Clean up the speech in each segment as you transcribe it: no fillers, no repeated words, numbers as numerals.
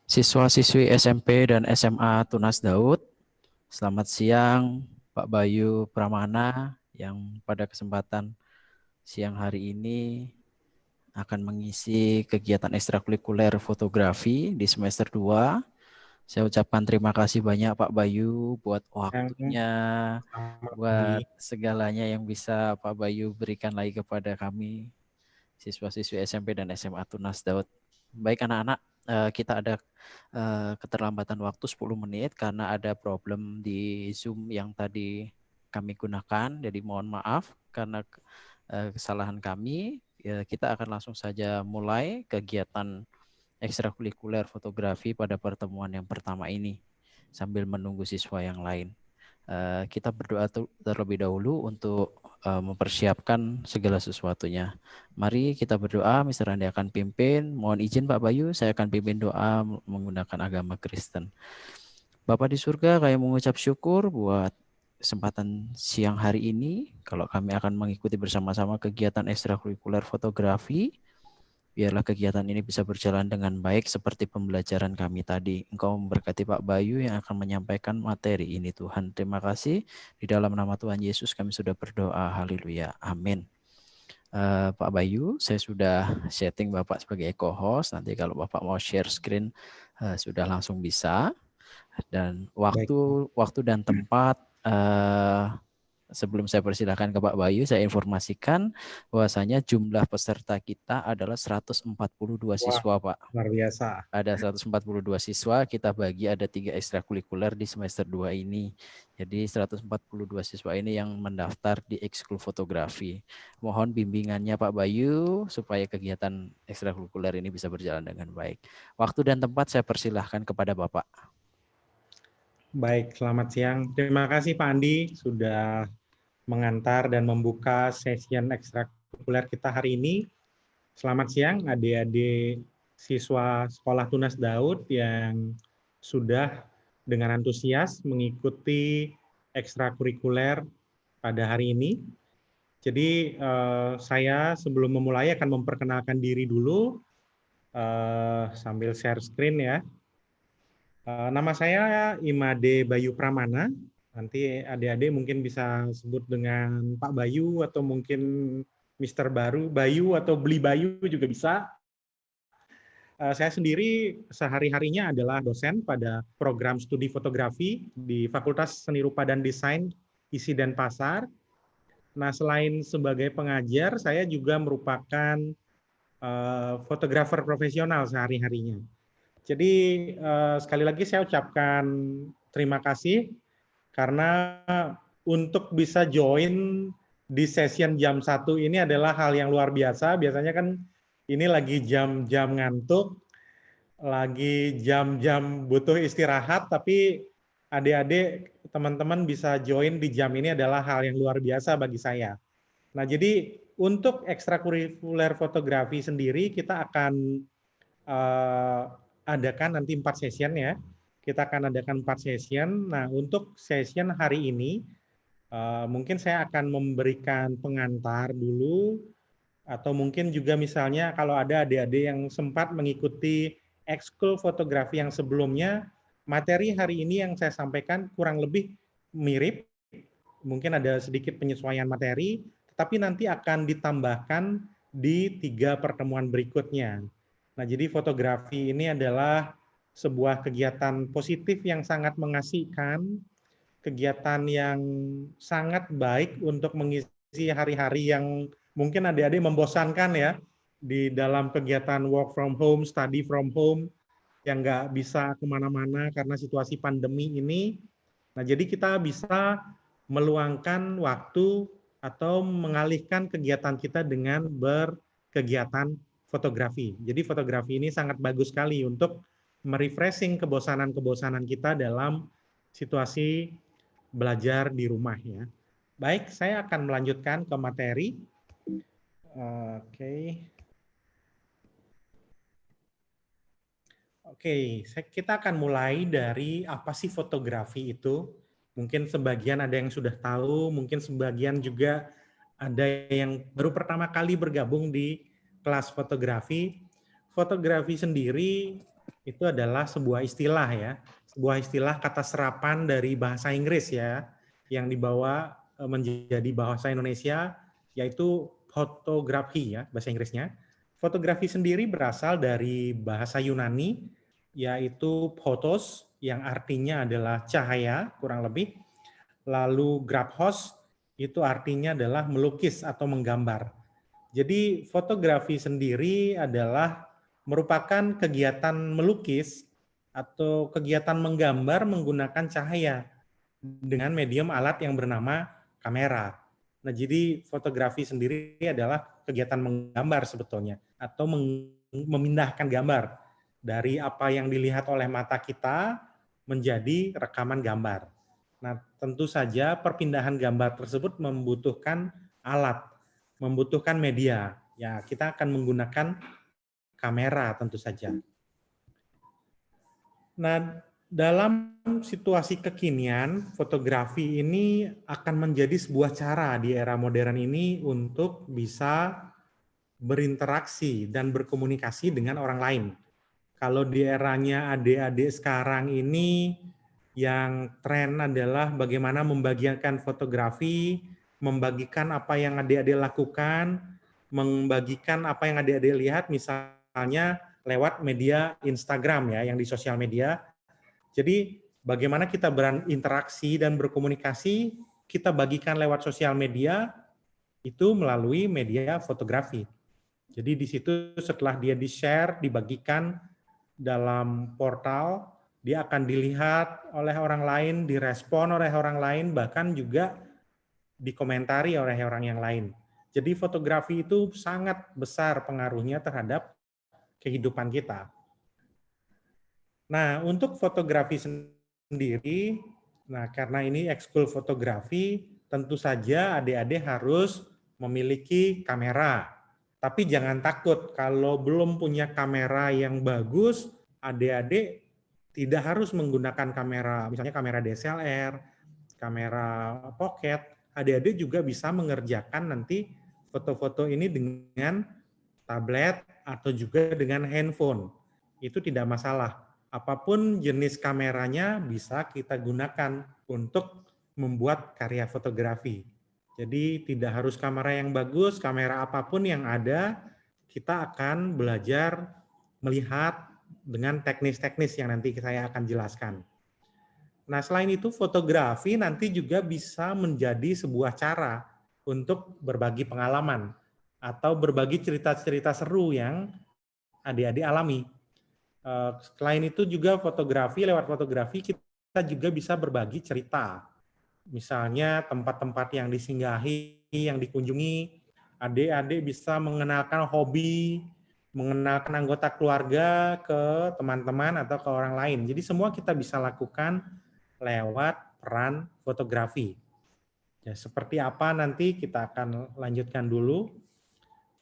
Siswa-siswi SMP dan SMA Tunas Daud, selamat siang Pak Bayu Pramana yang pada kesempatan siang hari ini akan mengisi kegiatan ekstrakurikuler fotografi di semester 2. Saya ucapkan terima kasih banyak Pak Bayu buat Yang waktunya, selamat buat pagi. segalanya yang bisa Pak Bayu berikan lagi kepada kami, siswa-siswi SMP dan SMA Tunas Daud. Baik anak-anak, kita ada keterlambatan waktu 10 menit karena ada problem di Zoom yang tadi kami gunakan. Jadi mohon maaf karena kesalahan kami. Ya, kita akan langsung saja mulai kegiatan ekstrakurikuler fotografi pada pertemuan yang pertama ini sambil menunggu siswa yang lain. Kita berdoa terlebih dahulu untuk mempersiapkan segala sesuatunya. Mari kita berdoa, Mr. Andi akan pimpin. Mohon izin Pak Bayu, saya akan pimpin doa menggunakan agama Kristen. Bapak di surga, kami mengucap syukur buat kesempatan siang hari ini. Kalau kami akan mengikuti bersama-sama kegiatan ekstrakurikuler fotografi, biarlah kegiatan ini bisa berjalan dengan baik seperti pembelajaran kami tadi. Engkau memberkati Pak Bayu yang akan menyampaikan materi ini Tuhan. Terima kasih. Di dalam nama Tuhan Yesus kami sudah berdoa. Haleluya. Amin. Pak Bayu, saya sudah setting Bapak sebagai co-host. Nanti kalau Bapak mau share screen sudah langsung bisa. Dan Baik, waktu dan tempat sebelum saya persilahkan ke Pak Bayu, saya informasikan bahwasanya jumlah peserta kita adalah 142 wah, siswa, Pak. luar biasa. Ada 142 siswa, kita bagi ada 3 ekstrakurikuler di semester 2 ini. Jadi 142 siswa ini yang mendaftar di ekskul fotografi. Mohon bimbingannya Pak Bayu supaya kegiatan ekstrakurikuler ini bisa berjalan dengan baik. Waktu dan tempat saya persilahkan kepada Bapak. Baik, selamat siang. Terima kasih Pak Andi sudah mengantar dan membuka session ekstrakurikuler kita hari ini. Selamat siang adik-adik siswa Sekolah Tunas Daud yang sudah dengan antusias mengikuti ekstrakurikuler pada hari ini. Jadi saya sebelum memulai akan memperkenalkan diri dulu sambil share screen ya. Nama saya Imade Bayu Pramana. Nanti adik-adik mungkin bisa sebut dengan Pak Bayu atau mungkin Mister Bayu atau Beli Bayu juga bisa. Saya sendiri sehari-harinya adalah dosen pada program studi fotografi di Fakultas Seni Rupa dan Desain ISI Denpasar. Nah, selain sebagai pengajar, saya juga merupakan fotografer profesional sehari-harinya. Jadi sekali lagi saya ucapkan terima kasih karena untuk bisa join di session jam 1 ini adalah hal yang luar biasa. Biasanya kan ini lagi jam-jam ngantuk, lagi jam-jam butuh istirahat, tapi adik-adik teman-teman bisa join di jam ini adalah hal yang luar biasa bagi saya. Nah, jadi untuk ekstrakurikuler fotografi sendiri kita akan adakan nanti 4 session ya. Kita akan adakan 4 session. Nah, untuk session hari ini mungkin saya akan memberikan pengantar dulu atau mungkin juga misalnya kalau ada adik-adik yang sempat mengikuti ekskul fotografi yang sebelumnya, materi hari ini yang saya sampaikan kurang lebih mirip, mungkin ada sedikit penyesuaian materi, tetapi nanti akan ditambahkan di 3 pertemuan berikutnya. Nah, jadi fotografi ini adalah sebuah kegiatan positif yang sangat mengasihkan, kegiatan yang sangat baik untuk mengisi hari-hari yang mungkin adik-adik membosankan ya, di dalam kegiatan work from home, study from home, yang nggak bisa kemana-mana karena situasi pandemi ini. Nah, jadi kita bisa meluangkan waktu atau mengalihkan kegiatan kita dengan berkegiatan fotografi. Jadi fotografi ini sangat bagus sekali untuk merefreshing kebosanan-kebosanan kita dalam situasi belajar di rumah ya. Baik, saya akan melanjutkan ke materi. Oke. Oke, kita akan mulai dari apa sih fotografi itu. Mungkin sebagian ada yang sudah tahu, mungkin sebagian juga ada yang baru pertama kali bergabung di kelas fotografi. Fotografi sendiri itu adalah sebuah istilah ya, sebuah istilah kata serapan dari bahasa Inggris ya, yang dibawa menjadi bahasa Indonesia, yaitu fotografi ya, bahasa Inggrisnya. Fotografi sendiri berasal dari bahasa Yunani, yaitu photos, yang artinya adalah cahaya, kurang lebih. Lalu grafos, itu artinya adalah melukis atau menggambar. Jadi fotografi sendiri adalah merupakan kegiatan melukis atau kegiatan menggambar menggunakan cahaya dengan medium alat yang bernama kamera. Nah, jadi fotografi sendiri adalah kegiatan menggambar sebetulnya atau memindahkan gambar dari apa yang dilihat oleh mata kita menjadi rekaman gambar. Nah, tentu saja perpindahan gambar tersebut membutuhkan alat, membutuhkan media. Ya, kita akan menggunakan kamera tentu saja. Nah, dalam situasi kekinian, fotografi ini akan menjadi sebuah cara di era modern ini untuk bisa berinteraksi dan berkomunikasi dengan orang lain. Kalau di eranya adik-adik sekarang ini, yang tren adalah bagaimana membagikan fotografi, membagikan apa yang adik-adik lakukan, membagikan apa yang adik-adik lihat, misalnya lewat media Instagram ya, yang di sosial media. Jadi bagaimana kita berinteraksi dan berkomunikasi, kita bagikan lewat sosial media, itu melalui media fotografi. Jadi di situ setelah dia di-share, dibagikan dalam portal, dia akan dilihat oleh orang lain, direspon oleh orang lain, bahkan juga dikomentari oleh orang yang lain. Jadi fotografi itu sangat besar pengaruhnya terhadap kehidupan kita. Nah, untuk fotografi sendiri, nah karena ini ekskul fotografi, tentu saja adik-adik harus memiliki kamera. Tapi jangan takut kalau belum punya kamera yang bagus, adik-adik tidak harus menggunakan kamera, misalnya kamera DSLR, kamera pocket. Adik-adik juga bisa mengerjakan nanti foto-foto ini dengan tablet atau juga dengan handphone. Itu tidak masalah. Apapun jenis kameranya bisa kita gunakan untuk membuat karya fotografi. Jadi tidak harus kamera yang bagus, kamera apapun yang ada, kita akan belajar melihat dengan teknis-teknis yang nanti saya akan jelaskan. Nah, selain itu fotografi nanti juga bisa menjadi sebuah cara untuk berbagi pengalaman atau berbagi cerita-cerita seru yang adik-adik alami. Selain itu juga lewat fotografi kita juga bisa berbagi cerita. Misalnya tempat-tempat yang disinggahi, yang dikunjungi, adik-adik bisa mengenalkan hobi, mengenalkan anggota keluarga ke teman-teman atau ke orang lain. Jadi semua kita bisa lakukan lewat peran fotografi. Ya, seperti apa nanti kita akan lanjutkan dulu.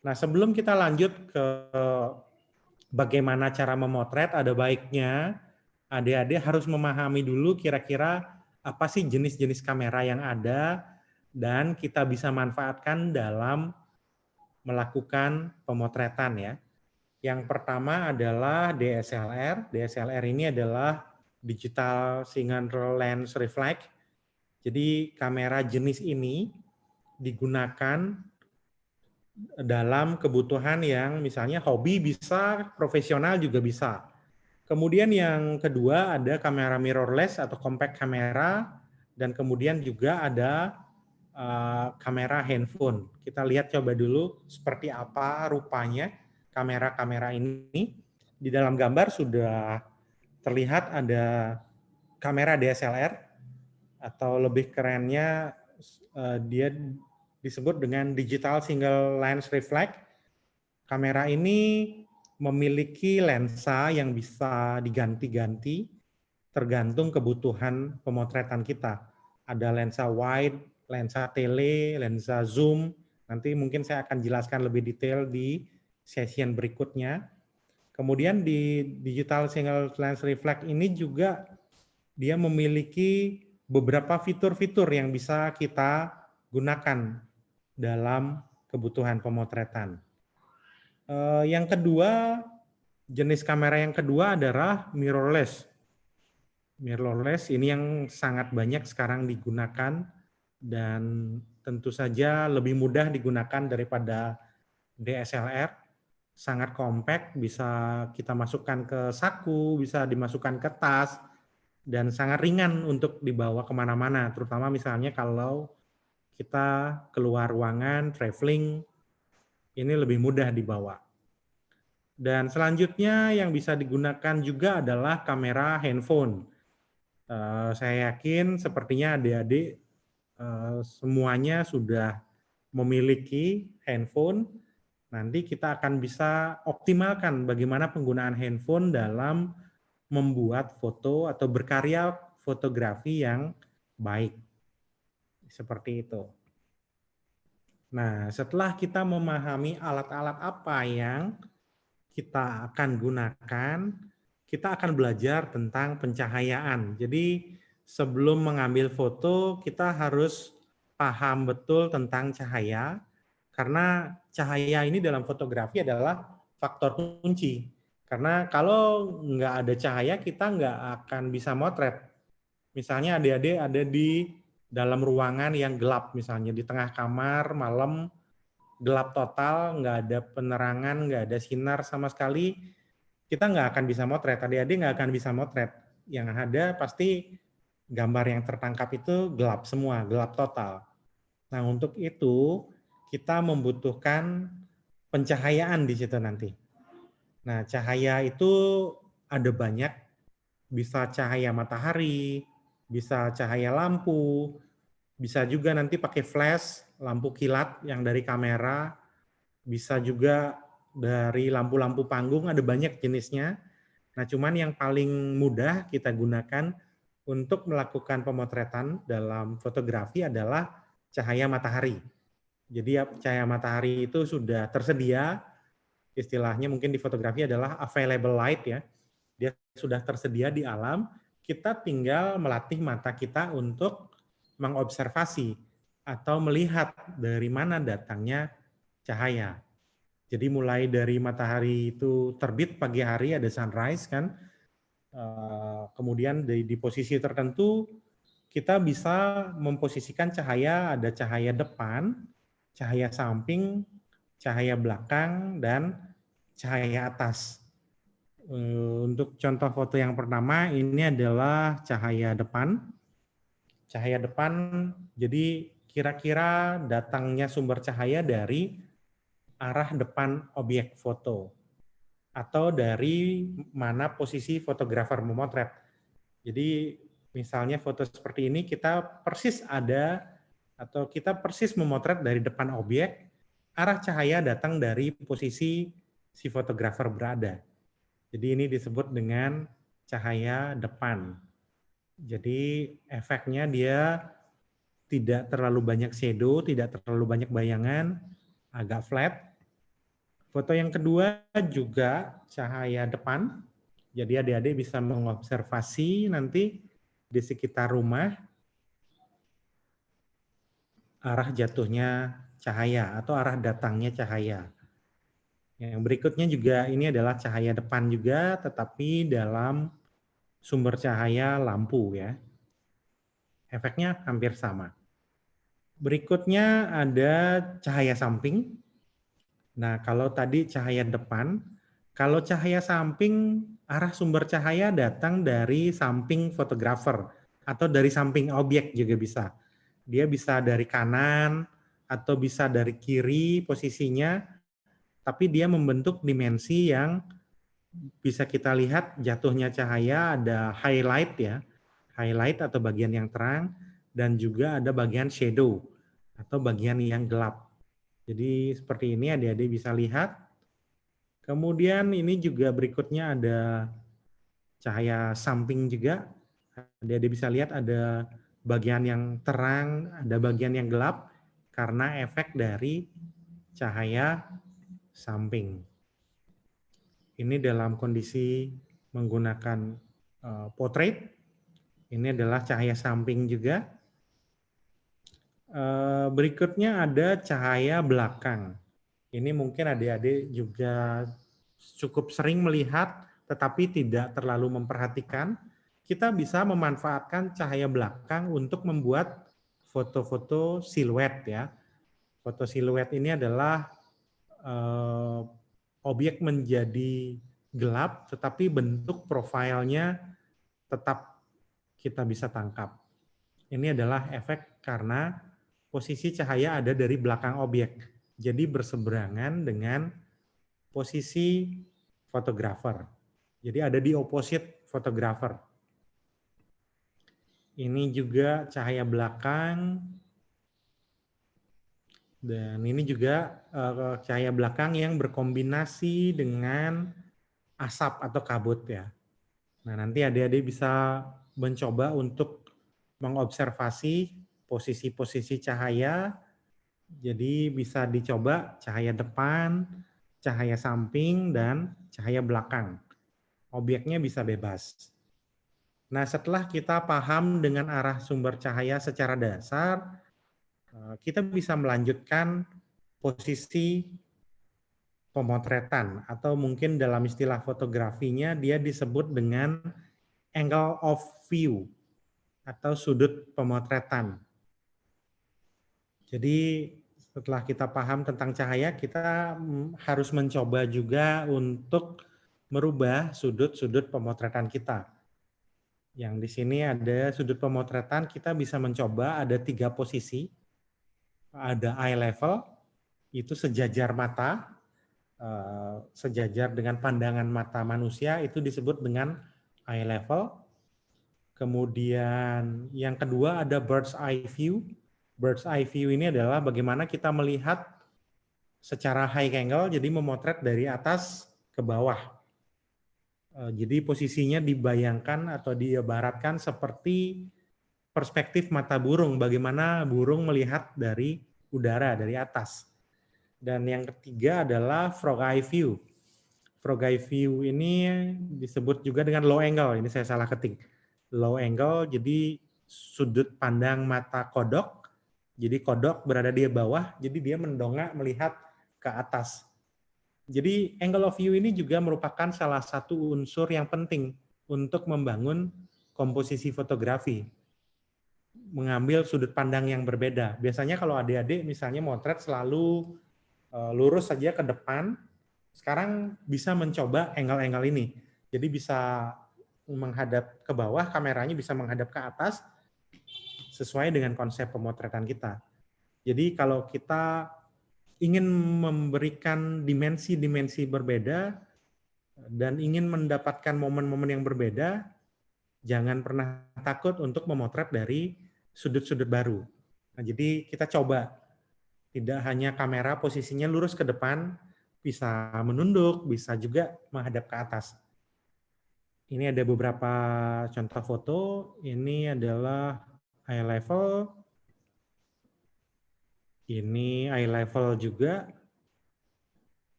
Nah, sebelum kita lanjut ke bagaimana cara memotret, ada baiknya adik-adik harus memahami dulu kira-kira apa sih jenis-jenis kamera yang ada dan kita bisa manfaatkan dalam melakukan pemotretan ya. Yang pertama adalah DSLR. DSLR ini adalah Digital Single Lens Reflex. Jadi kamera jenis ini digunakan dalam kebutuhan yang misalnya hobi bisa, profesional juga bisa. Kemudian yang kedua ada kamera mirrorless atau compact kamera, dan kemudian juga ada kamera handphone. Kita lihat coba dulu seperti apa rupanya kamera-kamera ini. Di dalam gambar sudah terlihat ada kamera DSLR atau lebih kerennya dia disebut dengan Digital Single Lens Reflex. Kamera ini memiliki lensa yang bisa diganti-ganti tergantung kebutuhan pemotretan kita. Ada lensa wide, lensa tele, lensa zoom. Nanti mungkin saya akan jelaskan lebih detail di session berikutnya. Kemudian di Digital Single Lens Reflex ini juga dia memiliki beberapa fitur-fitur yang bisa kita gunakan dalam kebutuhan pemotretan. Yang kedua, Jenis kamera yang kedua adalah mirrorless. Mirrorless ini yang sangat banyak sekarang digunakan dan tentu saja lebih mudah digunakan daripada DSLR. Sangat compact, bisa kita masukkan ke saku, bisa dimasukkan ke tas, dan sangat ringan untuk dibawa kemana-mana, terutama misalnya kalau kita keluar ruangan, traveling, ini lebih mudah dibawa. Dan selanjutnya yang bisa digunakan juga adalah kamera handphone. Saya yakin sepertinya adik-adik semuanya sudah memiliki handphone. Nanti kita akan bisa optimalkan bagaimana penggunaan handphone dalam membuat foto atau berkarya fotografi yang baik. Seperti itu. Nah, setelah kita memahami alat-alat apa yang kita akan gunakan, kita akan belajar tentang pencahayaan. Jadi, sebelum mengambil foto, kita harus paham betul tentang cahaya, karena cahaya ini dalam fotografi adalah faktor kunci. Karena kalau nggak ada cahaya, kita nggak akan bisa motret. Misalnya adik-adik ada di dalam ruangan yang gelap, misalnya di tengah kamar, malam, gelap total, nggak ada penerangan, nggak ada sinar sama sekali, kita nggak akan bisa motret. Adik-adik nggak akan bisa motret. Yang ada pasti gambar yang tertangkap itu gelap semua, gelap total. Nah, untuk itu kita membutuhkan pencahayaan di situ nanti. Nah, cahaya itu ada banyak, bisa cahaya matahari, bisa cahaya lampu, bisa juga nanti pakai flash, lampu kilat yang dari kamera, bisa juga dari lampu-lampu panggung, ada banyak jenisnya. Nah, cuman yang paling mudah kita gunakan untuk melakukan pemotretan dalam fotografi adalah cahaya matahari. Jadi cahaya matahari itu sudah tersedia, istilahnya mungkin di fotografi adalah available light ya. Dia sudah tersedia di alam, kita tinggal melatih mata kita untuk mengobservasi atau melihat dari mana datangnya cahaya. Jadi mulai dari matahari itu terbit pagi hari ada sunrise kan, kemudian di posisi tertentu kita bisa memposisikan cahaya, ada cahaya depan, cahaya samping, cahaya belakang, dan cahaya atas. Untuk contoh foto yang pertama ini adalah cahaya depan. Cahaya depan, jadi kira-kira datangnya sumber cahaya dari arah depan objek foto atau dari mana posisi fotografer memotret. Jadi misalnya foto seperti ini kita persis ada atau kita persis memotret dari depan objek, arah cahaya datang dari posisi si fotografer berada. Jadi ini disebut dengan cahaya depan. Jadi efeknya dia tidak terlalu banyak shadow, tidak terlalu banyak bayangan, agak flat. Foto yang kedua juga cahaya depan. Jadi adik-adik bisa mengobservasi nanti di sekitar rumah arah jatuhnya cahaya atau arah datangnya cahaya. Yang berikutnya juga ini adalah cahaya depan juga, tetapi dalam sumber cahaya lampu ya. Efeknya hampir sama. Berikutnya ada cahaya samping. Nah, kalau tadi cahaya depan, kalau cahaya samping, arah sumber cahaya datang dari samping fotografer atau dari samping objek juga bisa. Dia bisa dari kanan atau bisa dari kiri posisinya, tapi dia membentuk dimensi yang bisa kita lihat jatuhnya cahaya, ada highlight ya, highlight atau bagian yang terang, dan juga ada bagian shadow atau bagian yang gelap. Jadi seperti ini adik-adik bisa lihat. Kemudian ini juga berikutnya ada cahaya samping juga. Adik-adik bisa lihat ada bagian yang terang, ada bagian yang gelap karena efek dari cahaya samping. Ini dalam kondisi menggunakan portrait. Ini adalah cahaya samping juga. Berikutnya ada cahaya belakang. Ini mungkin adik-adik juga cukup sering melihat tetapi tidak terlalu memperhatikan, kita bisa memanfaatkan cahaya belakang untuk membuat foto-foto siluet ya. Foto siluet ini adalah objek menjadi gelap tetapi bentuk profilnya tetap kita bisa tangkap. Ini adalah efek karena posisi cahaya ada dari belakang objek. Jadi berseberangan dengan posisi fotografer. Jadi ada di opposite fotografer. Ini juga cahaya belakang. Dan ini juga cahaya belakang yang berkombinasi dengan asap atau kabut ya. Nah, nanti adik-adik bisa mencoba untuk mengobservasi posisi-posisi cahaya. Jadi bisa dicoba cahaya depan, cahaya samping, dan cahaya belakang. Objeknya bisa bebas. Nah, setelah kita paham dengan arah sumber cahaya secara dasar, kita bisa melanjutkan posisi pemotretan atau mungkin dalam istilah fotografinya dia disebut dengan angle of view atau sudut pemotretan. Jadi setelah kita paham tentang cahaya, kita harus mencoba juga untuk merubah sudut-sudut pemotretan kita. Yang di sini ada sudut pemotretan, kita bisa mencoba ada 3 posisi. Ada eye level, itu sejajar mata, sejajar dengan pandangan mata manusia, itu disebut dengan eye level. Kemudian yang kedua ada bird's eye view. Bird's eye view ini adalah bagaimana kita melihat secara high angle, jadi memotret dari atas ke bawah. Jadi posisinya dibayangkan atau diibaratkan seperti perspektif mata burung, bagaimana burung melihat dari udara, dari atas. Dan yang ketiga adalah frog eye view. Frog eye view ini disebut juga dengan low angle, ini saya salah ketik. Low angle, jadi sudut pandang mata kodok, jadi kodok berada di bawah, jadi dia mendongak melihat ke atas. Jadi angle of view ini juga merupakan salah satu unsur yang penting untuk membangun komposisi fotografi. Mengambil sudut pandang yang berbeda. Biasanya kalau adik-adik misalnya motret selalu lurus saja ke depan, sekarang bisa mencoba angle-angle ini. Jadi bisa menghadap ke bawah, kameranya bisa menghadap ke atas, sesuai dengan konsep pemotretan kita. Jadi kalau kita ingin memberikan dimensi-dimensi berbeda dan ingin mendapatkan momen-momen yang berbeda, jangan pernah takut untuk memotret dari sudut-sudut baru. Nah, jadi kita coba, tidak hanya kamera posisinya lurus ke depan, bisa menunduk, bisa juga menghadap ke atas. Ini ada beberapa contoh foto, ini adalah eye level, ini eye level juga,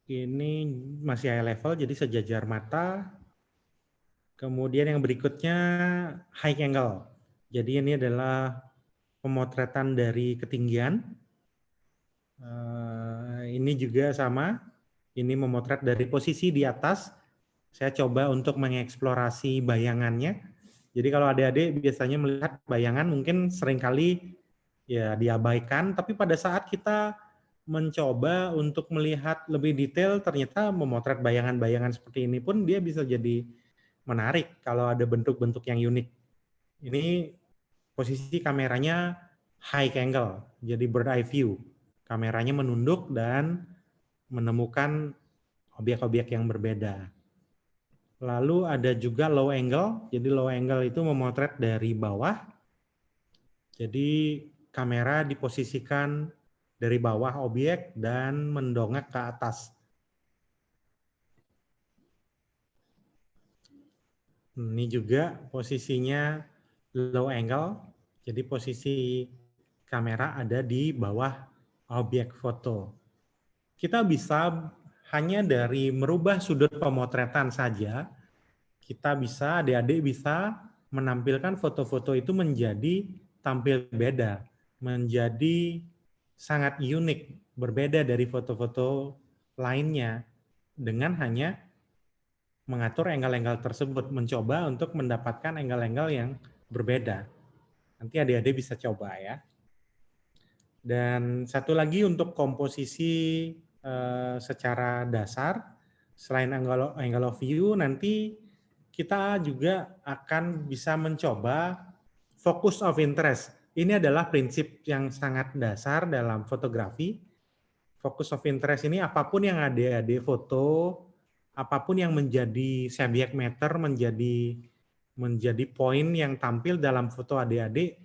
ini masih eye level, jadi sejajar mata. Kemudian yang berikutnya high angle. Jadi ini adalah pemotretan dari ketinggian. Ini juga sama. Ini memotret dari posisi di atas. Saya coba untuk mengeksplorasi bayangannya. Jadi kalau adik-adik biasanya melihat bayangan mungkin seringkali ya diabaikan, tapi pada saat kita mencoba untuk melihat lebih detail, ternyata memotret bayangan-bayangan seperti ini pun dia bisa jadi menarik kalau ada bentuk-bentuk yang unik. Ini posisi kameranya high angle, jadi bird eye view. Kameranya menunduk dan menemukan objek-objek yang berbeda. Lalu ada juga low angle, jadi low angle itu memotret dari bawah. Jadi kamera diposisikan dari bawah objek dan mendongak ke atas. Ini juga posisinya low angle, jadi posisi kamera ada di bawah objek foto. Kita bisa hanya dari merubah sudut pemotretan saja, kita bisa, adik-adik bisa menampilkan foto-foto itu menjadi tampil beda, menjadi sangat unik, berbeda dari foto-foto lainnya. dengan hanya mengatur angle-angle tersebut, mencoba untuk mendapatkan angle-angle yang berbeda. Nanti adik-adik bisa coba ya. Dan satu lagi untuk komposisi secara dasar, selain angle of view, nanti kita juga akan bisa mencoba focus of interest. Ini adalah prinsip yang sangat dasar dalam fotografi. Focus of interest ini apapun yang adik-adik foto, apapun yang menjadi subject matter, menjadi poin yang tampil dalam foto adik-adik,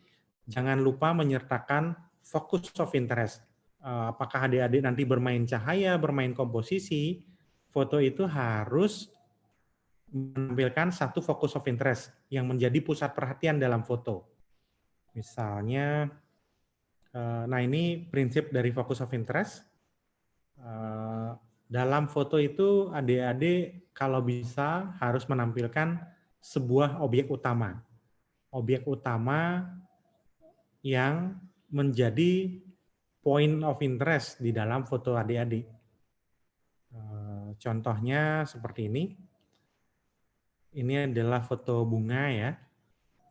jangan lupa menyertakan focus of interest. Apakah adik-adik nanti bermain cahaya, bermain komposisi, foto itu harus menampilkan satu focus of interest yang menjadi pusat perhatian dalam foto. Misalnya, nah ini prinsip dari focus of interest. Dalam foto itu adik-adik kalau bisa harus menampilkan sebuah objek utama. Objek utama yang menjadi point of interest di dalam foto adik-adik. Contohnya seperti ini. Ini adalah foto bunga ya.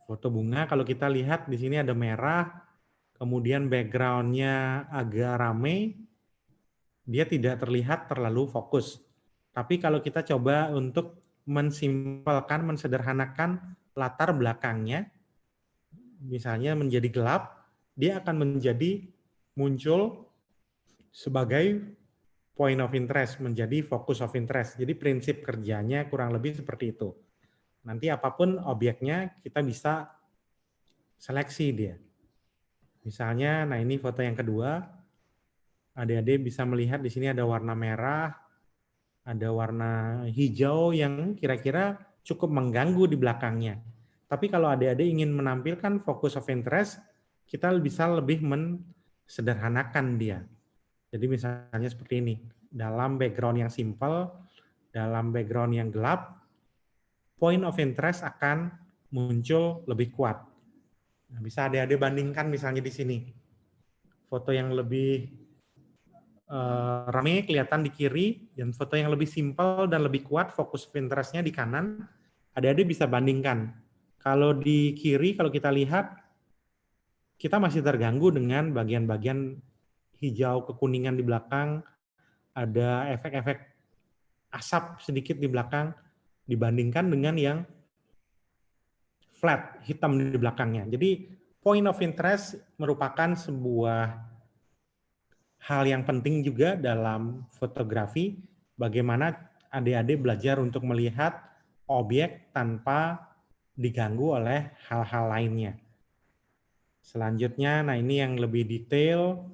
Foto bunga kalau kita lihat di sini ada merah, kemudian background-nya agak rame, dia tidak terlihat terlalu fokus. Tapi kalau kita coba untuk mensimpelkan, mensederhanakan latar belakangnya, misalnya menjadi gelap, dia akan menjadi muncul sebagai point of interest, menjadi focus of interest. Jadi prinsip kerjanya kurang lebih seperti itu. Nanti apapun objeknya kita bisa seleksi dia. Misalnya, nah ini foto yang kedua, adik-adik bisa melihat di sini ada warna merah, ada warna hijau yang kira-kira cukup mengganggu di belakangnya. Tapi kalau adik-adik ingin menampilkan focus of interest, kita bisa lebih mensederhanakan dia. Jadi misalnya seperti ini, dalam background yang simple, dalam background yang gelap, point of interest akan muncul lebih kuat. Nah, bisa adik-adik bandingkan misalnya di sini. Foto yang lebih rame kelihatan di kiri, dan foto yang lebih simpel dan lebih kuat fokus of interest-nya di kanan. Adik-adik bisa bandingkan. Kalau di kiri, kalau kita lihat, kita masih terganggu dengan bagian-bagian hijau kekuningan di belakang, ada efek-efek asap sedikit di belakang, dibandingkan dengan yang flat, hitam di belakangnya. Jadi point of interest merupakan sebuah hal yang penting juga dalam fotografi, bagaimana adik-adik belajar untuk melihat objek tanpa diganggu oleh hal-hal lainnya. Selanjutnya, nah ini yang lebih detail.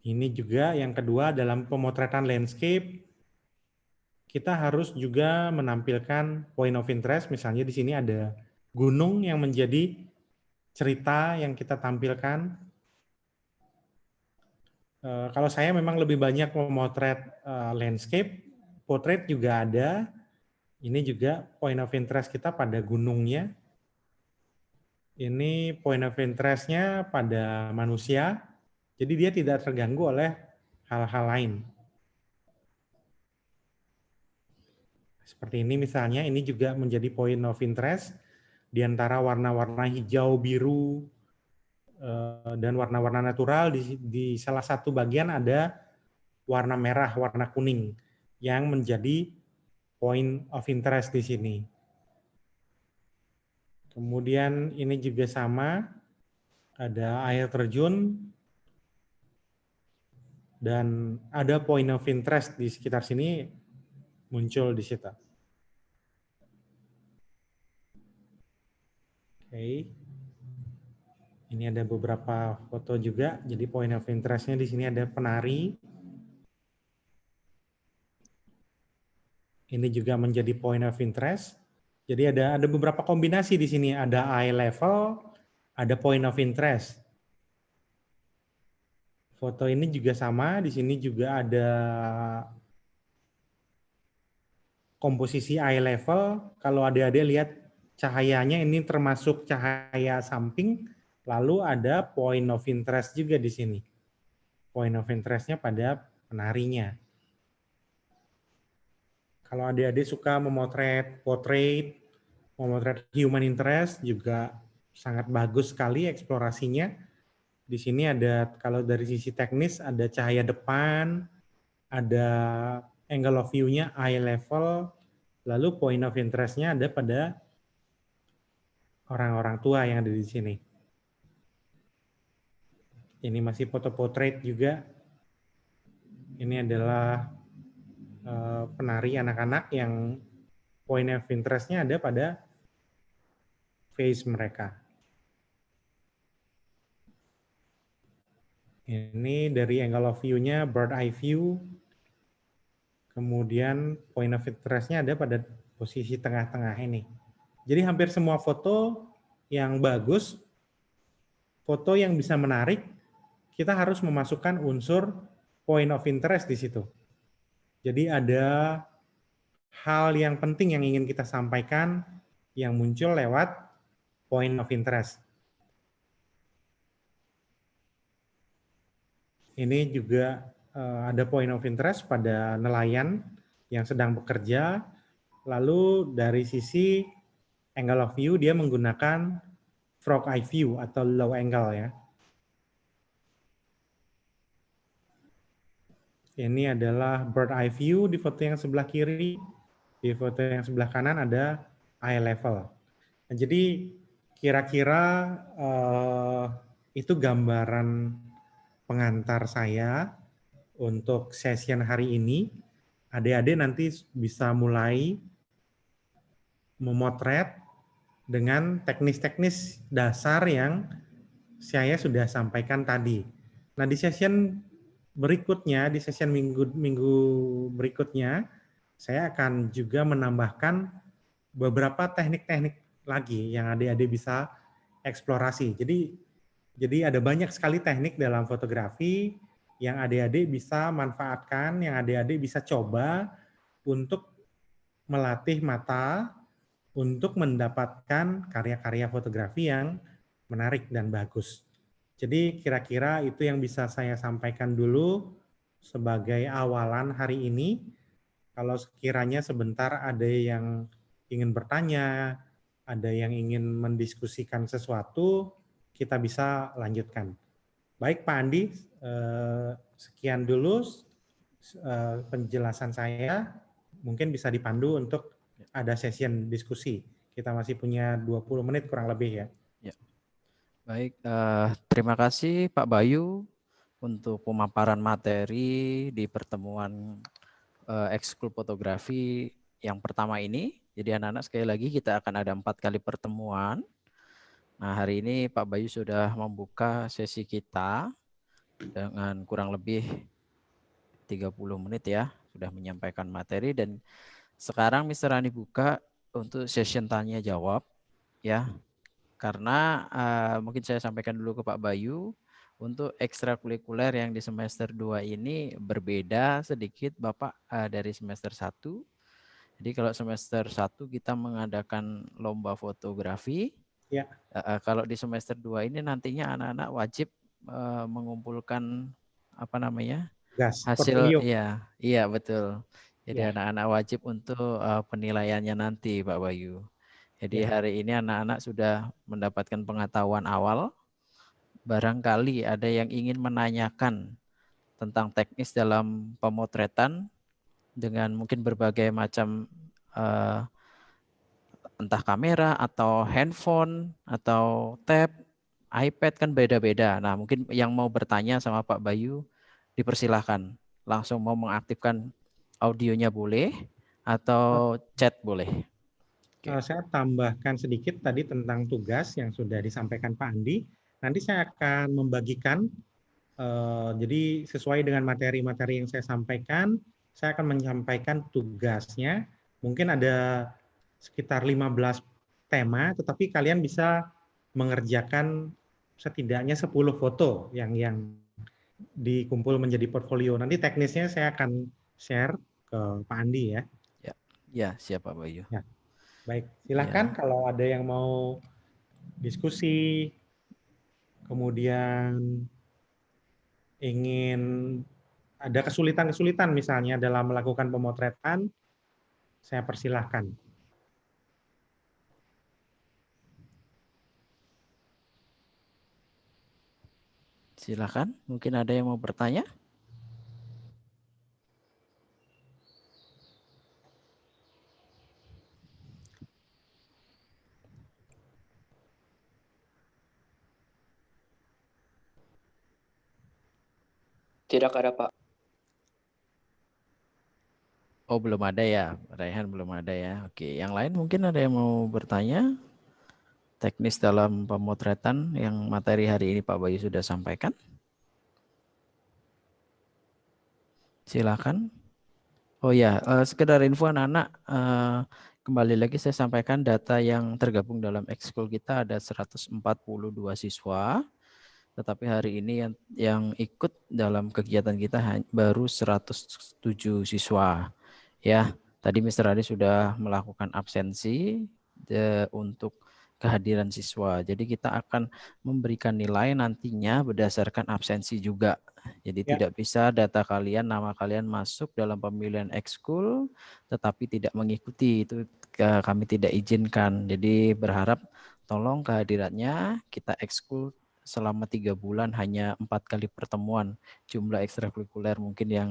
Ini juga yang kedua dalam pemotretan landscape, kita harus juga menampilkan point of interest. Misalnya di sini ada gunung yang menjadi cerita yang kita tampilkan. Kalau saya memang lebih banyak memotret landscape, portrait juga ada. Ini juga point of interest kita pada gunungnya. Ini point of interest-nya pada manusia. Jadi dia tidak terganggu oleh hal-hal lain. Seperti ini misalnya, ini juga menjadi point of interest di antara warna-warna hijau, biru, dan warna-warna natural. Di salah satu bagian ada warna merah, warna kuning yang menjadi point of interest di sini. Kemudian ini juga sama, ada air terjun dan ada point of interest di sekitar sini muncul di situ. Oke. Ini ada beberapa foto juga, jadi point of interest-nya di sini ada penari. Ini juga menjadi point of interest. Jadi ada beberapa kombinasi di sini, ada eye level, ada point of interest. Foto ini juga sama, di sini juga ada komposisi eye level. Kalau adik-adik lihat cahayanya ini termasuk cahaya samping, lalu ada point of interest juga di sini. Point of interest-nya pada penarinya. Kalau adik-adik suka memotret portrait, memotret human interest juga sangat bagus sekali eksplorasinya. Di sini ada, kalau dari sisi teknis, ada cahaya depan, ada angle of view-nya eye level, lalu point of interest-nya ada pada orang-orang tua yang ada di sini. Ini masih foto portrait juga. Ini adalah penari anak-anak yang point of interest-nya ada pada face mereka. Ini dari angle of view-nya bird eye view. Kemudian point of interest-nya ada pada posisi tengah-tengah ini. Jadi hampir semua foto yang bagus, foto yang bisa menarik, kita harus memasukkan unsur point of interest di situ. Jadi ada hal yang penting yang ingin kita sampaikan yang muncul lewat point of interest. Ini juga ada point of interest pada nelayan yang sedang bekerja. Lalu dari sisi angle of view dia menggunakan frog eye view atau low angle ya. Ini adalah bird eye view di foto yang sebelah kiri. Di foto yang sebelah kanan ada eye level. Nah, jadi kira-kira itu gambaran pengantar saya untuk session hari ini. Adik-adik nanti bisa mulai memotret dengan teknis-teknis dasar yang saya sudah sampaikan tadi. Nah, di session berikutnya, di session minggu berikutnya, saya akan juga menambahkan beberapa teknik-teknik lagi yang adik-adik bisa eksplorasi. Jadi ada banyak sekali teknik dalam fotografi yang adik-adik bisa manfaatkan, yang adik-adik bisa coba untuk melatih mata untuk mendapatkan karya-karya fotografi yang menarik dan bagus. Jadi kira-kira itu yang bisa saya sampaikan dulu sebagai awalan hari ini. Kalau sekiranya sebentar ada yang ingin bertanya, ada yang ingin mendiskusikan sesuatu, kita bisa lanjutkan. Baik Pak Andi, sekian dulu penjelasan saya. Mungkin bisa dipandu untuk ada session diskusi. Kita masih punya 20 menit kurang lebih ya. Ya. Baik, terima kasih Pak Bayu untuk pemaparan materi di pertemuan ekskul fotografi yang pertama ini. Jadi anak-anak sekali lagi kita akan ada 4 kali pertemuan. Nah, hari ini Pak Bayu sudah membuka sesi kita dengan kurang lebih 30 menit ya, sudah menyampaikan materi, dan sekarang Mr. Rani buka untuk session tanya jawab ya. Karena mungkin saya sampaikan dulu ke Pak Bayu, untuk ekstrakurikuler yang di semester 2 ini berbeda sedikit Bapak dari semester 1. Jadi kalau semester 1 kita mengadakan lomba fotografi. Ya. Kalau di semester 2 ini nantinya anak-anak wajib mengumpulkan apa namanya? Gas, Hasil, portfolio. iya betul. Jadi Ya, anak-anak wajib untuk penilaiannya nanti Pak Bayu. Jadi ya. hari ini anak-anak sudah mendapatkan pengetahuan awal. Barangkali ada yang ingin menanyakan tentang teknis dalam pemotretan dengan mungkin berbagai macam entah kamera atau handphone atau tab, iPad kan beda-beda. Nah, mungkin yang mau bertanya sama Pak Bayu dipersilahkan. Langsung mau mengaktifkan audionya boleh atau chat boleh. Oke. Saya tambahkan sedikit tadi tentang tugas yang sudah disampaikan Pak Andi. Nanti saya akan membagikan, jadi sesuai dengan materi-materi yang saya sampaikan, saya akan menyampaikan tugasnya. Mungkin ada sekitar 15 tema, tetapi kalian bisa mengerjakan setidaknya 10 foto yang dikumpul menjadi portfolio. Nanti teknisnya saya akan share ke Pak Andi ya. Ya, ya siap Pak Bayu. Ya, baik, silakan Ya. kalau ada yang mau diskusi, kemudian ingin ada kesulitan-kesulitan misalnya dalam melakukan pemotretan, Saya persilahkan. Silakan, mungkin ada yang mau bertanya? Tidak ada, Pak. Oh, belum ada ya, Raihan belum ada ya. Oke, yang lain mungkin ada yang mau bertanya? Teknis dalam pemotretan yang materi hari ini Pak Bayu sudah sampaikan. Silakan. Oh ya, sekedar info anak-anak, kembali lagi saya sampaikan data yang tergabung dalam ekskul kita ada 142 siswa. Tetapi hari ini yang ikut dalam kegiatan kita baru 107 siswa. Ya, tadi Mr. Adi sudah melakukan absensi untuk kehadiran siswa. Jadi kita akan memberikan nilai nantinya berdasarkan absensi juga. Jadi tidak bisa data kalian, nama kalian masuk dalam pemilihan ekskul, tetapi tidak mengikuti. Itu kami tidak izinkan. Jadi berharap tolong kehadirannya kita ekskul selama 3 bulan hanya 4 kali pertemuan. Jumlah ekstrakurikuler mungkin yang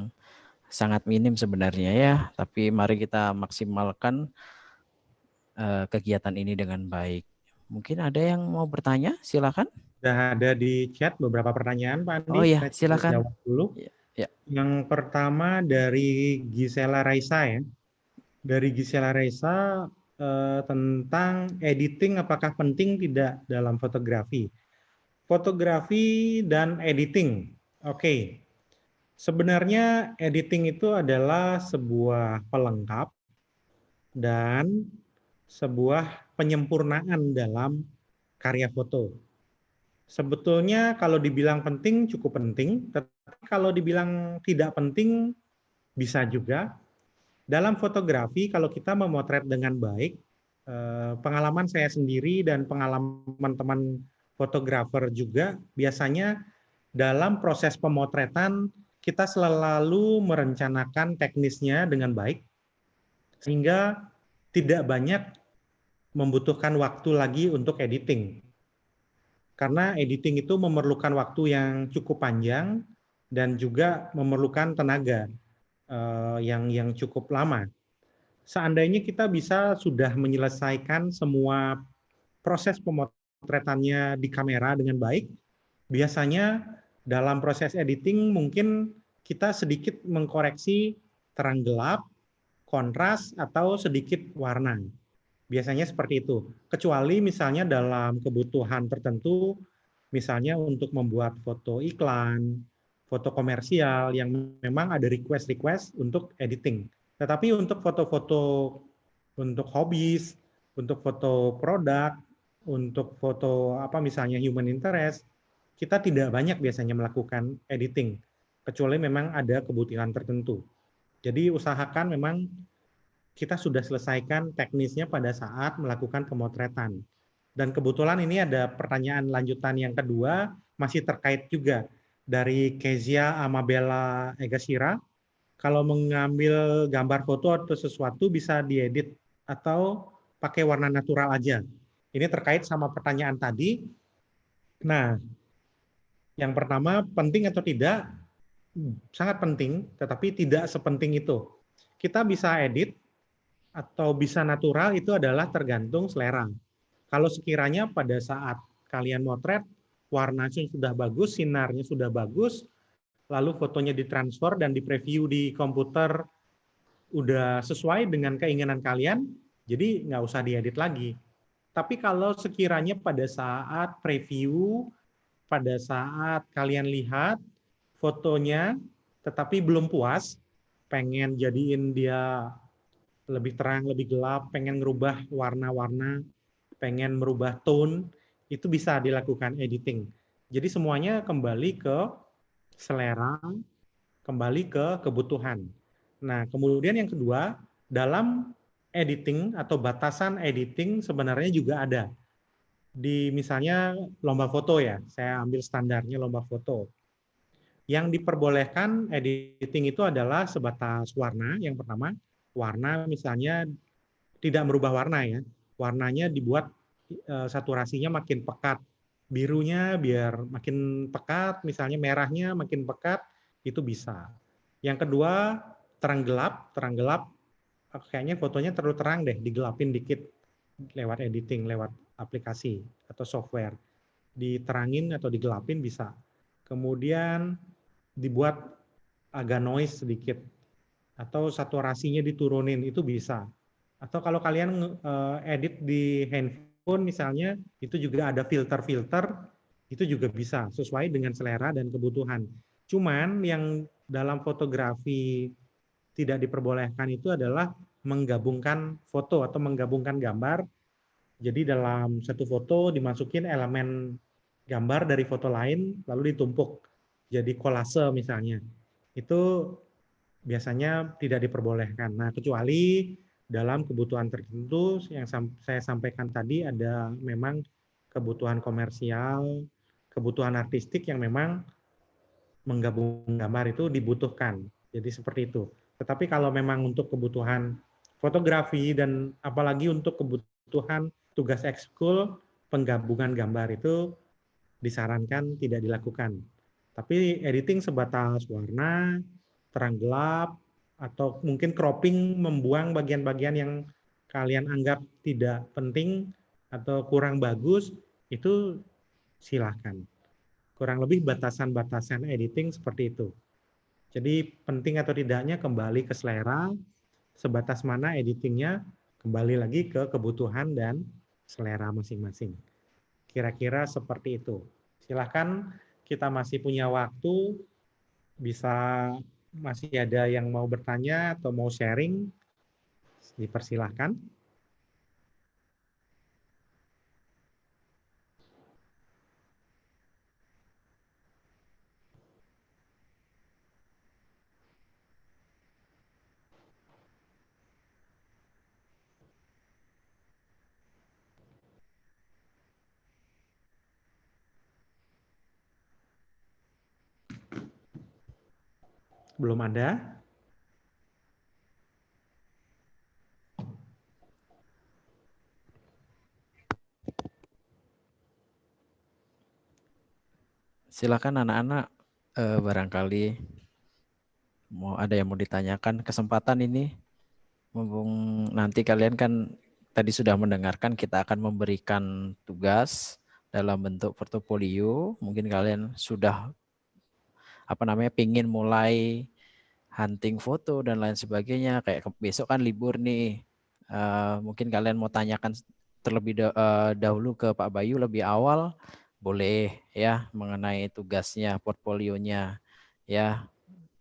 sangat minim sebenarnya ya, tapi mari kita maksimalkan kegiatan ini dengan baik. Mungkin ada yang mau bertanya, silakan. Sudah ada di chat beberapa pertanyaan, Pak Oh Andi. ya, Saya coba silakan. jawab dulu. Ya. Yang pertama dari Gisela Raisa ya. Dari Gisela Raisa tentang editing apakah penting tidak dalam fotografi. Fotografi dan editing. Oke. Sebenarnya editing itu adalah sebuah pelengkap dan sebuah penyempurnaan dalam karya foto. Sebetulnya kalau dibilang penting cukup penting, tetapi kalau dibilang tidak penting bisa juga. Dalam fotografi kalau kita memotret dengan baik, pengalaman saya sendiri dan pengalaman teman fotografer juga biasanya dalam proses pemotretan kita selalu merencanakan teknisnya dengan baik sehingga tidak banyak membutuhkan waktu lagi untuk editing. Karena editing itu memerlukan waktu yang cukup panjang dan juga memerlukan tenaga yang cukup lama. Seandainya kita bisa sudah menyelesaikan semua proses pemotretannya di kamera dengan baik, biasanya dalam proses editing mungkin kita sedikit mengkoreksi terang gelap, kontras, atau sedikit warna. Biasanya seperti itu. Kecuali misalnya dalam kebutuhan tertentu, misalnya untuk membuat foto iklan, foto komersial yang memang ada request-request untuk editing. Tetapi untuk foto-foto untuk hobis, untuk foto produk, untuk foto apa misalnya human interest, kita tidak banyak biasanya melakukan editing, kecuali memang ada kebutuhan tertentu. Jadi usahakan memang kita sudah selesaikan teknisnya pada saat melakukan pemotretan. Dan kebetulan ini ada pertanyaan lanjutan yang kedua, masih terkait juga dari Kezia Amabella Egashira. Kalau mengambil gambar foto atau sesuatu bisa diedit atau pakai warna natural aja. Ini terkait sama pertanyaan tadi. Nah, yang pertama penting atau tidak? Sangat penting, tetapi tidak sepenting itu. Kita bisa edit atau bisa natural itu adalah tergantung selera. Kalau sekiranya pada saat kalian motret, warnanya sudah bagus, sinarnya sudah bagus, lalu fotonya ditransfer dan di-preview di komputer udah sesuai dengan keinginan kalian, jadi nggak usah diedit lagi. Tapi kalau sekiranya pada saat preview, pada saat kalian lihat fotonya, tetapi belum puas, pengen jadiin dia lebih terang, lebih gelap, pengen merubah warna-warna, pengen merubah tone, itu bisa dilakukan editing. Jadi semuanya kembali ke selera, kembali ke kebutuhan. Nah, kemudian yang kedua, dalam editing atau batasan editing sebenarnya juga ada. Di misalnya lomba foto ya, saya ambil standarnya lomba foto. Yang diperbolehkan editing itu adalah sebatas warna yang pertama, warna misalnya tidak merubah warna ya. Warnanya dibuat saturasinya makin pekat. Birunya biar makin pekat, misalnya merahnya makin pekat, itu bisa. Yang kedua, terang gelap. Terang gelap kayaknya fotonya terlalu terang deh, digelapin dikit lewat editing, lewat aplikasi atau software. Diterangin atau digelapin bisa. Kemudian dibuat agak noise sedikit atau saturasinya diturunin, itu bisa. Atau kalau kalian edit di handphone misalnya, itu juga ada filter-filter, itu juga bisa sesuai dengan selera dan kebutuhan. Cuman yang dalam fotografi tidak diperbolehkan itu adalah menggabungkan foto atau menggabungkan gambar. Jadi dalam satu foto dimasukin elemen gambar dari foto lain lalu ditumpuk jadi kolase misalnya. Itu biasanya tidak diperbolehkan. Nah, kecuali dalam kebutuhan tertentu yang saya sampaikan tadi, ada memang kebutuhan komersial, kebutuhan artistik yang memang menggabung gambar itu dibutuhkan. Jadi seperti itu. Tetapi kalau memang untuk kebutuhan fotografi dan apalagi untuk kebutuhan tugas ekskul, penggabungan gambar itu disarankan tidak dilakukan. Tapi editing sebatas warna, terang gelap, atau mungkin cropping, membuang bagian-bagian yang kalian anggap tidak penting atau kurang bagus, itu silahkan. Kurang lebih batasan-batasan editing seperti itu. Jadi penting atau tidaknya kembali ke selera, sebatas mana editingnya kembali lagi ke kebutuhan dan selera masing-masing. Kira-kira seperti itu. Silahkan, kita masih punya waktu, bisa masih ada yang mau bertanya atau mau sharing, dipersilahkan. Belum ada? Silakan anak-anak, barangkali mau ada yang mau ditanyakan. Kesempatan ini, mumpung nanti kalian kan tadi sudah mendengarkan, kita akan memberikan tugas dalam bentuk portofolio. Mungkin kalian sudah pingin mulai hunting foto dan lain sebagainya. Kayak besok kan libur nih. Mungkin kalian mau tanyakan terlebih dahulu ke Pak Bayu lebih awal, boleh ya, mengenai tugasnya, portfolionya ya,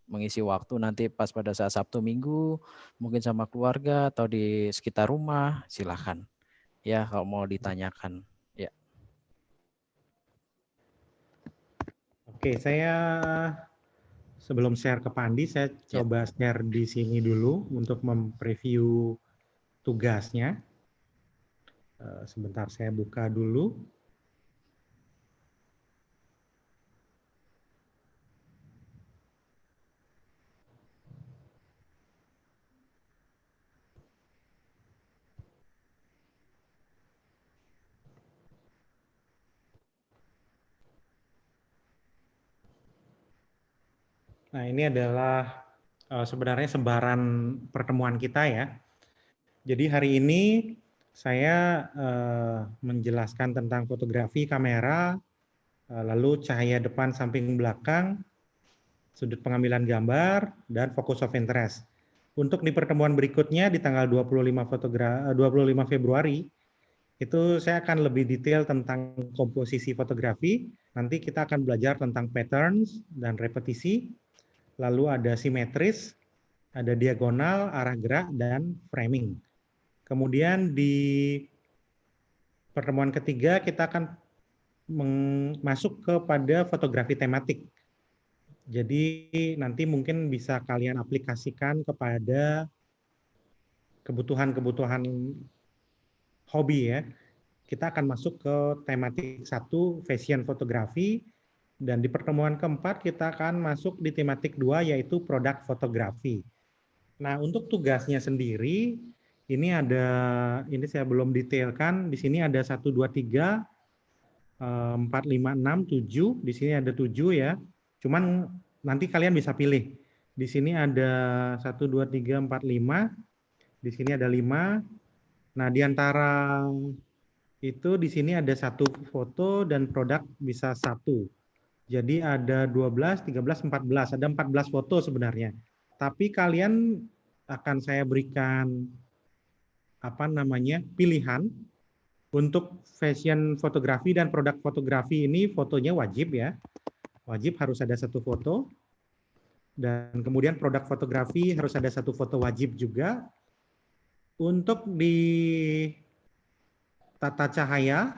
mengisi waktu nanti pas pada saat Sabtu Minggu, mungkin sama keluarga atau di sekitar rumah, silahkan ya kalau mau ditanyakan ya. Oke, saya sebelum share ke Pandi, saya Ya. coba share di sini dulu untuk mempreview tugasnya. Sebentar saya buka dulu. Nah, ini adalah sebenarnya sebaran pertemuan kita ya. Jadi hari ini saya menjelaskan tentang fotografi kamera, lalu cahaya depan samping belakang, sudut pengambilan gambar, dan focus of interest. Untuk di pertemuan berikutnya di tanggal 25 Februari, itu saya akan lebih detail tentang komposisi fotografi. Nanti kita akan belajar tentang patterns dan repetisi, lalu ada simetris, ada diagonal, arah gerak, dan framing. Kemudian di pertemuan ketiga kita akan masuk kepada fotografi tematik. Jadi nanti mungkin bisa kalian aplikasikan kepada kebutuhan-kebutuhan hobi ya. Kita akan masuk ke tematik 1, fashion fotografi, dan di pertemuan keempat kita akan masuk di tematik 2, yaitu produk fotografi. Nah, untuk tugasnya sendiri, ini saya belum detailkan, di sini ada 1, 2, 3, 4, 5, 6, 7, di sini ada 7 ya. Cuman nanti kalian bisa pilih. Di sini ada 1, 2, 3, 4, 5, di sini ada 5. Nah, di antara itu di sini ada 1 foto dan produk bisa 1. Jadi ada 12, 13, 14, ada 14 foto sebenarnya. Tapi kalian akan saya berikan pilihan untuk fashion fotografi dan produk fotografi ini fotonya wajib ya. Wajib harus ada 1 foto. Dan kemudian produk fotografi harus ada 1 foto wajib juga. Untuk di tata cahaya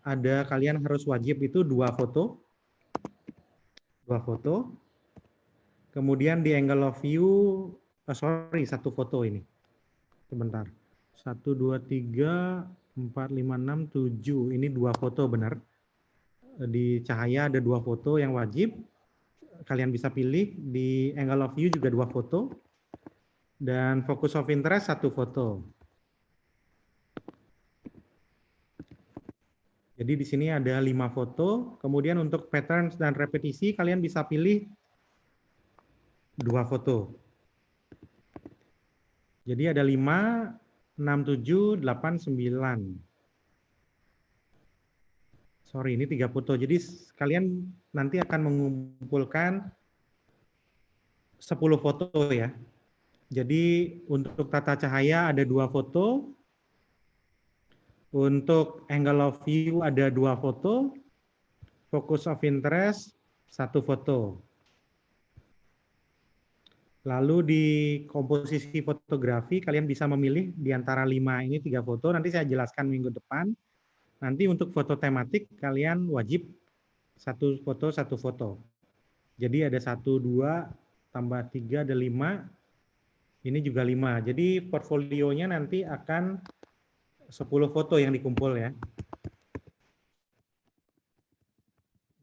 ada kalian harus wajib itu 2 foto. 2 foto. Kemudian di angle of view, 1 foto ini. Sebentar. 1, 2, 3, 4, 5, 6, 7. Ini 2 foto benar. Di cahaya ada 2 foto yang wajib. Kalian bisa pilih. Di angle of view juga 2 foto. Dan focus of interest 1 foto. Jadi di sini ada 5 foto. Kemudian untuk patterns dan repetisi kalian bisa pilih 2 foto. Jadi ada 5, 6, 7, 8, 9. Sorry, ini 3 foto. Jadi kalian nanti akan mengumpulkan 10 foto ya. Jadi untuk tata cahaya ada 2 foto. Untuk angle of view ada 2 foto. Focus of interest 1 foto. Lalu di komposisi fotografi kalian bisa memilih di antara 5 ini 3 foto. Nanti saya jelaskan minggu depan. Nanti untuk foto tematik kalian wajib 1 foto 1 foto. Jadi ada 1, 2, tambah 3 ada 5. Ini juga 5. Jadi portfolionya nanti akan 10 foto yang dikumpul ya.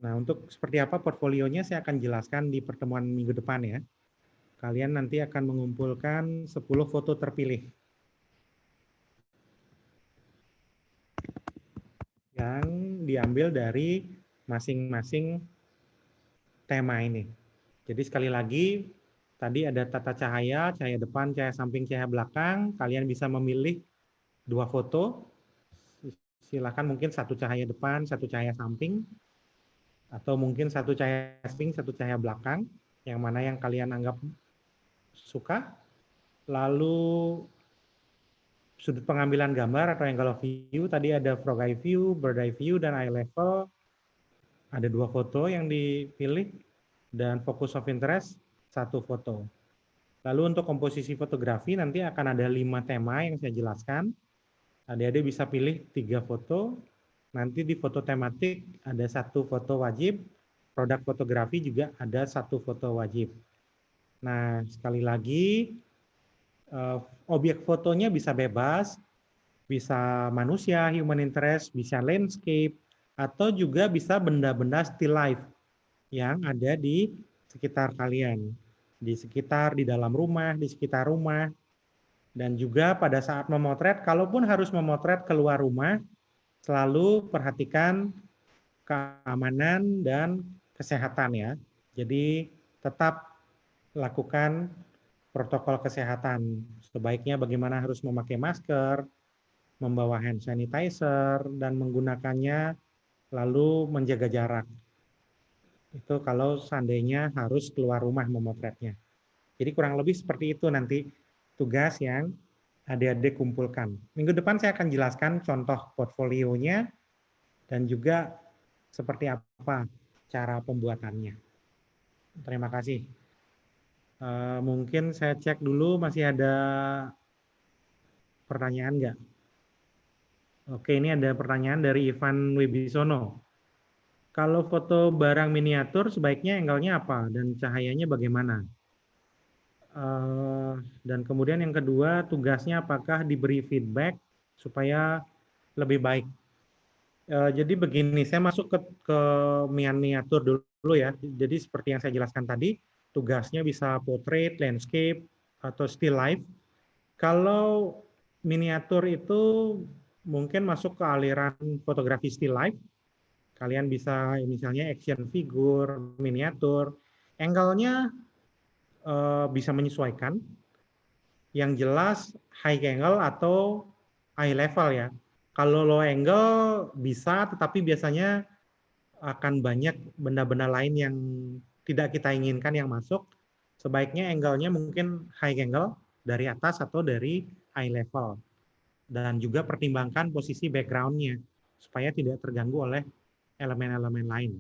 Nah, untuk seperti apa portfolionya saya akan jelaskan di pertemuan minggu depan ya. Kalian nanti akan mengumpulkan 10 foto terpilih yang diambil dari masing-masing tema ini. Jadi sekali lagi, tadi ada tata cahaya, cahaya depan, cahaya samping, cahaya belakang. Kalian bisa memilih 2 foto. Silakan mungkin 1 cahaya depan, 1 cahaya samping. Atau mungkin 1 cahaya samping, 1 cahaya belakang. Yang mana yang kalian anggap suka. Lalu sudut pengambilan gambar atau angle of view, tadi ada frog eye view, bird eye view, dan eye level. Ada 2 foto yang dipilih, dan focus of interest 1 foto. Lalu untuk komposisi fotografi nanti akan ada 5 tema yang saya jelaskan. Adik-adik bisa pilih 3 foto. Nanti di foto tematik ada 1 foto wajib. Produk fotografi juga ada 1 foto wajib. Nah, sekali lagi, objek fotonya bisa bebas, bisa manusia, human interest, bisa landscape, atau juga bisa benda-benda still life yang ada di sekitar kalian. Di sekitar, di dalam rumah, di sekitar rumah. Dan juga pada saat memotret, kalaupun harus memotret keluar rumah, selalu perhatikan keamanan dan kesehatan ya. Jadi tetap lakukan protokol kesehatan. Sebaiknya bagaimana harus memakai masker, membawa hand sanitizer, dan menggunakannya lalu menjaga jarak. Itu kalau seandainya harus keluar rumah memotretnya. Jadi kurang lebih seperti itu nanti tugas yang adik-adik kumpulkan. Minggu depan saya akan jelaskan contoh portfolionya dan juga seperti apa cara pembuatannya. Terima kasih. Mungkin saya cek dulu masih ada pertanyaan nggak? Oke, ini ada pertanyaan dari Ivan Wibisono. Kalau foto barang miniatur sebaiknya angle-nya apa dan cahayanya bagaimana? Dan kemudian yang kedua, tugasnya apakah diberi feedback supaya lebih baik? Jadi begini, saya masuk ke miniatur dulu ya. Jadi seperti yang saya jelaskan tadi, tugasnya bisa portrait, landscape, atau still life. Kalau miniatur itu mungkin masuk ke aliran fotografi still life. Kalian bisa misalnya action figure, miniatur. Angle-nya bisa menyesuaikan. Yang jelas high angle atau high level ya. Kalau low angle bisa, tetapi biasanya akan banyak benda-benda lain yang tidak kita inginkan yang masuk. Sebaiknya angle-nya mungkin high angle dari atas atau dari high level. Dan juga pertimbangkan posisi background-nya supaya tidak terganggu oleh elemen-elemen lain.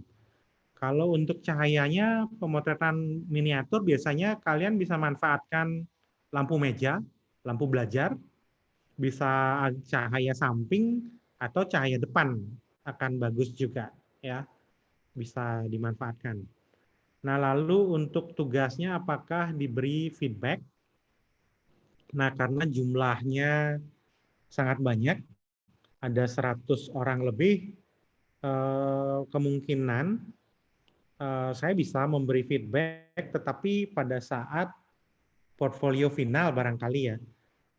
Kalau untuk cahayanya, pemotretan miniatur biasanya kalian bisa manfaatkan lampu meja, lampu belajar, bisa cahaya samping atau cahaya depan akan bagus juga ya, bisa dimanfaatkan. Nah, lalu untuk tugasnya apakah diberi feedback? Nah, karena jumlahnya sangat banyak, ada 100 orang lebih, kemungkinan saya bisa memberi feedback, tetapi pada saat portfolio final barangkali ya.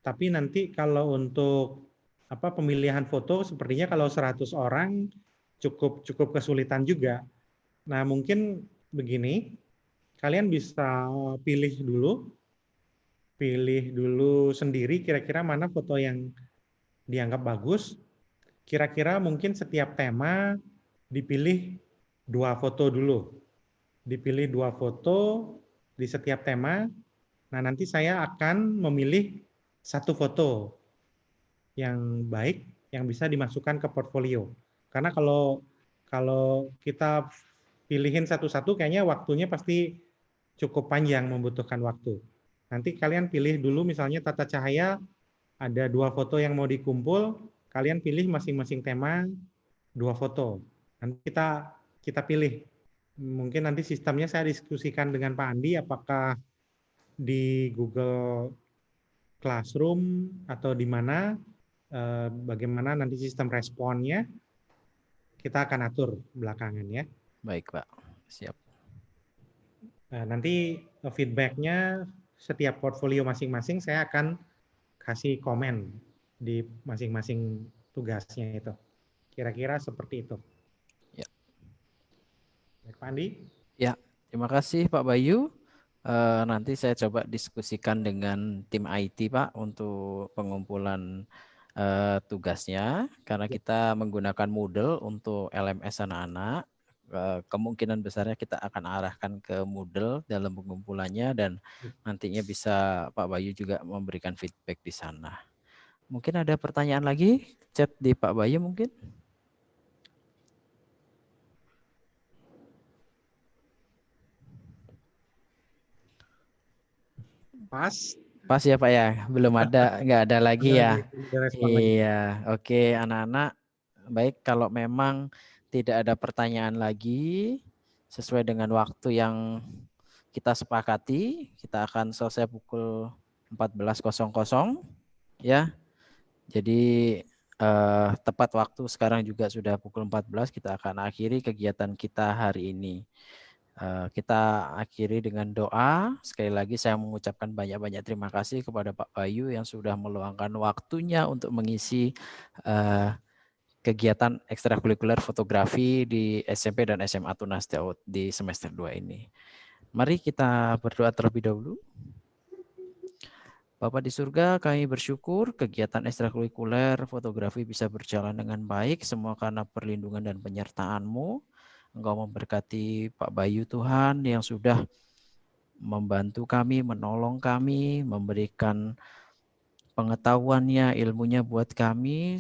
Tapi nanti kalau untuk pemilihan foto, sepertinya kalau 100 orang cukup kesulitan juga. Nah, mungkin begini, kalian bisa pilih dulu sendiri kira-kira mana foto yang dianggap bagus. Kira-kira mungkin setiap tema dipilih 2 foto dulu. Dipilih 2 foto di setiap tema. Nah, nanti saya akan memilih 1 foto yang baik yang bisa dimasukkan ke portfolio. Karena kalau kita pilihin satu-satu kayaknya waktunya pasti cukup panjang, membutuhkan waktu. Nanti kalian pilih dulu misalnya tata cahaya, ada 2 foto yang mau dikumpul, kalian pilih masing-masing tema 2 foto. Nanti kita pilih. Mungkin nanti sistemnya saya diskusikan dengan Pak Andi, apakah di Google Classroom atau di mana, bagaimana nanti sistem responnya, kita akan atur belakangan ya. Baik, Pak. Siap. Nah, nanti feedbacknya setiap portfolio masing-masing saya akan kasih komen di masing-masing tugasnya itu. Kira-kira seperti itu. Ya. Baik, Pak Andi. Ya, terima kasih Pak Bayu. Nanti saya coba diskusikan dengan tim IT Pak untuk pengumpulan tugasnya. Karena kita menggunakan Moodle untuk LMS anak-anak. Kemungkinan besarnya kita akan arahkan ke Moodle dalam pengumpulannya dan nantinya bisa Pak Bayu juga memberikan feedback di sana. Mungkin ada pertanyaan lagi? Chat di Pak Bayu mungkin? Pas. Pas ya Pak ya, belum ada, nggak ada lagi ya. Ada respon lagi. Iya, oke anak-anak. Baik, kalau memang tidak ada pertanyaan lagi, sesuai dengan waktu yang kita sepakati, kita akan selesai pukul 14.00 ya. Jadi tepat waktu sekarang juga sudah pukul 14, kita akan akhiri kegiatan kita hari ini. Kita akhiri dengan doa. Sekali lagi saya mengucapkan banyak-banyak terima kasih kepada Pak Bayu yang sudah meluangkan waktunya untuk mengisi kegiatan ekstrakurikuler fotografi di SMP dan SMA Tunas Daud di semester 2 ini. Mari kita berdoa terlebih dahulu. Bapa di surga, kami bersyukur kegiatan ekstrakurikuler fotografi bisa berjalan dengan baik, semua karena perlindungan dan penyertaan-Mu. Engkau memberkati Pak Bayu Tuhan yang sudah membantu kami, menolong kami, memberikan pengetahuannya, ilmunya buat kami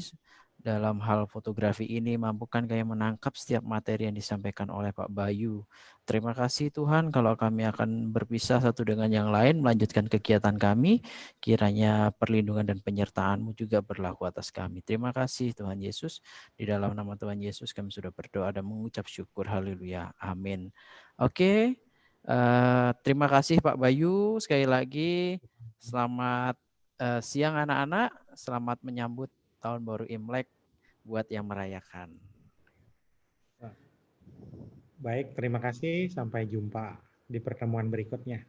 dalam hal fotografi ini, mampukan kami menangkap setiap materi yang disampaikan oleh Pak Bayu. Terima kasih Tuhan, kalau kami akan berpisah satu dengan yang lain, melanjutkan kegiatan kami, kiranya perlindungan dan penyertaan-Mu juga berlaku atas kami. Terima kasih Tuhan Yesus, di dalam nama Tuhan Yesus kami sudah berdoa dan mengucap syukur, haleluya, amin. Oke, terima kasih Pak Bayu, sekali lagi selamat siang anak-anak, selamat menyambut Tahun Baru Imlek buat yang merayakan. Baik, terima kasih. Sampai jumpa. di pertemuan berikutnya.